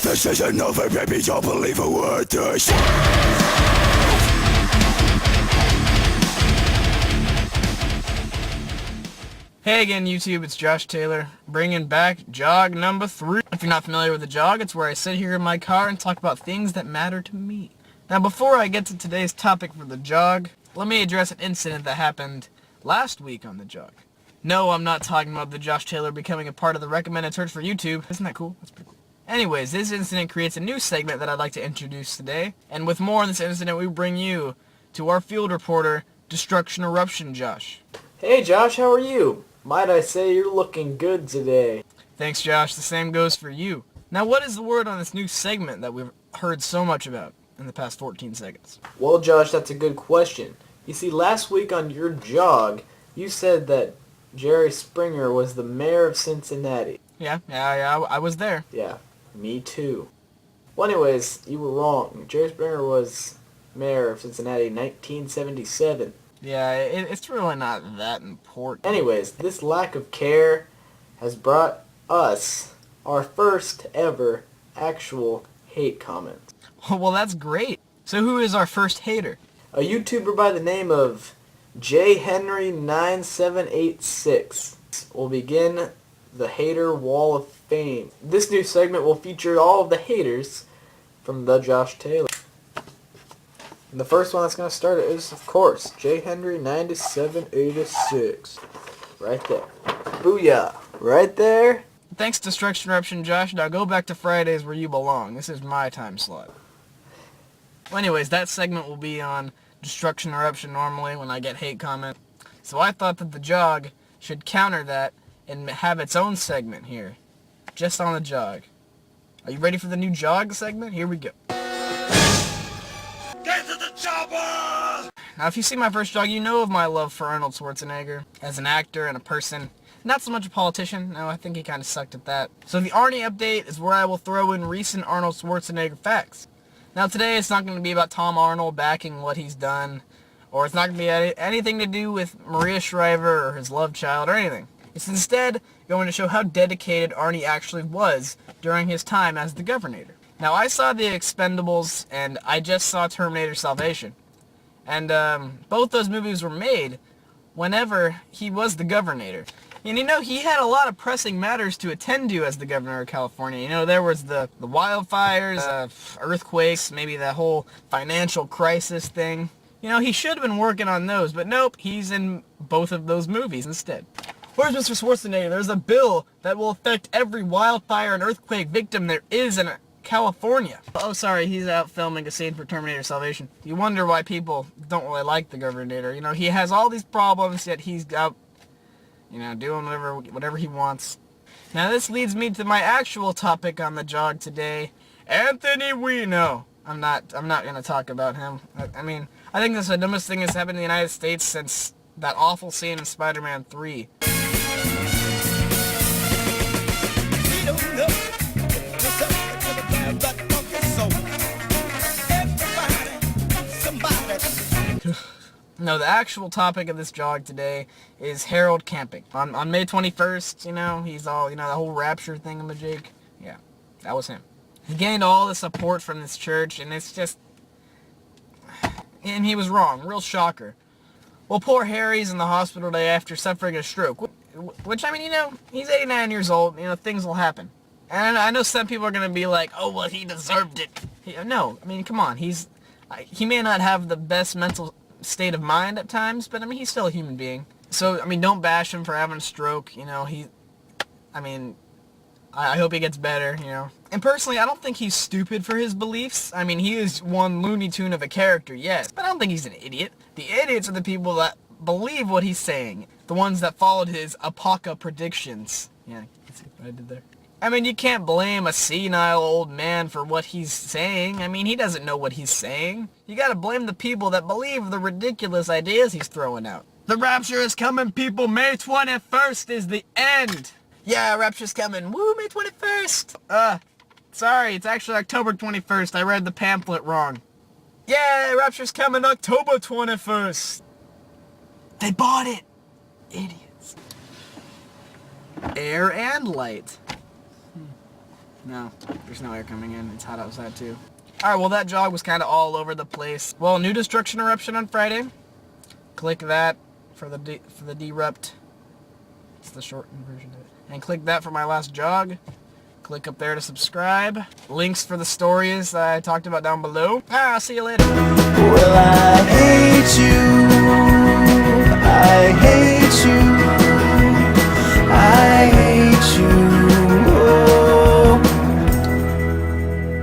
This isn't over, baby, don't believe a word this. Hey again, YouTube, it's Josh Taylor, bringing back jog number 3. If you're not familiar with the jog, it's where I sit here in my car and talk about things that matter to me. Now, before I get to today's topic for the jog, let me address an incident that happened last week on the jog. No, I'm not talking about the Josh Taylor becoming a part of the recommended search for YouTube. Isn't that cool? That's pretty cool. Anyways, this incident creates a new segment that I'd like to introduce today. And with more on this incident, we bring you to our field reporter, Destruction Eruption Josh. Hey Josh, how are you? Might I say you're looking good today. Thanks, Josh. The same goes for you. Now, what is the word on this new segment that we've heard so much about in the past 14 seconds? Well, Josh, that's a good question. You see, last week on your jog, you said that Jerry Springer was the mayor of Cincinnati. Yeah, I was there. Yeah, me too. Well, anyways, you were wrong. Jerry Springer was mayor of Cincinnati in 1977. Yeah, it's really not that important. Anyways, this lack of care has brought us our first ever actual hate comment. Well, that's great. So who is our first hater? A YouTuber by the name of jhenry9786 will begin the Hater Wall of Fame. This new segment will feature all of the haters from the Josh Taylor. And the first one that's going to start it is, of course, jhenry9786. Right there. Booyah. Right there. Thanks, Destruction Eruption Josh. Now go back to Fridays where you belong. This is my time slot. Well, anyways, that segment will be on Destruction Eruption normally when I get hate comment. So I thought that the jog should counter that and have its own segment here. Just on the jog. Are you ready for the new jog segment? Here we go. Get to the chopper! Now, if you see my first jog, you know of my love for Arnold Schwarzenegger as an actor and a person. Not so much a politician. No, I think he kind of sucked at that. So the Arnie update is where I will throw in recent Arnold Schwarzenegger facts. Now today it's not going to be about Tom Arnold backing what he's done, or it's not going to be anything to do with Maria Shriver or his love child or anything. It's instead going to show how dedicated Arnie actually was during his time as the Governor. Now I saw The Expendables and I just saw Terminator Salvation. And both those movies were made whenever he was the Governor. And you know, he had a lot of pressing matters to attend to as the Governor of California. You know, there was the wildfires, earthquakes, maybe that whole financial crisis thing. You know, he should have been working on those, but nope, he's in both of those movies instead. Where's Mr. Schwarzenegger? There's a bill that will affect every wildfire and earthquake victim there is in California. Oh, sorry, he's out filming a scene for Terminator Salvation. You wonder why people don't really like the Governor. You know, he has all these problems, yet he's out, you know, doing whatever he wants. Now this leads me to my actual topic on the jog today, Anthony Weino. I'm not gonna talk about him. I mean, I think that's the dumbest thing that's happened in the United States since that awful scene in Spider-Man 3. No, the actual topic of this jog today is Harold camping. On May 21st, you know, he's all, you know, the whole Rapture thingamajig. Yeah, that was him. He gained all the support from this church, and it's just... And he was wrong. Real shocker. Well, poor Harry's in the hospital today after suffering a stroke. Which, I mean, you know, he's 89 years old. You know, things will happen. And I know some people are going to be like, oh, well, he deserved it. No, I mean, come on. He may not have the best mental state of mind at times, but I mean, he's still a human being. So, I mean, don't bash him for having a stroke, you know, I hope he gets better, you know. And personally, I don't think he's stupid for his beliefs. I mean, he is one Looney Tune of a character, yes, but I don't think he's an idiot. The idiots are the people that believe what he's saying. The ones that followed his apoca predictions. Yeah, you see what I did there? I mean, you can't blame a senile old man for what he's saying. I mean, he doesn't know what he's saying. You gotta blame the people that believe the ridiculous ideas he's throwing out. The Rapture is coming, people. May 21st is the end. Yeah, Rapture's coming. Woo, May 21st. Sorry, it's actually October 21st. I read the pamphlet wrong. Yeah, Rapture's coming October 21st. They bought it. Idiots. Air and light. No, there's no air coming in. It's hot outside too. Alright, well that jog was kind of all over the place. Well, new destruction eruption on Friday. Click that for the derupt. It's the shortened version of it. And click that for my last jog. Click up there to subscribe. Links for the stories that I talked about down below. I'll see you later. Will I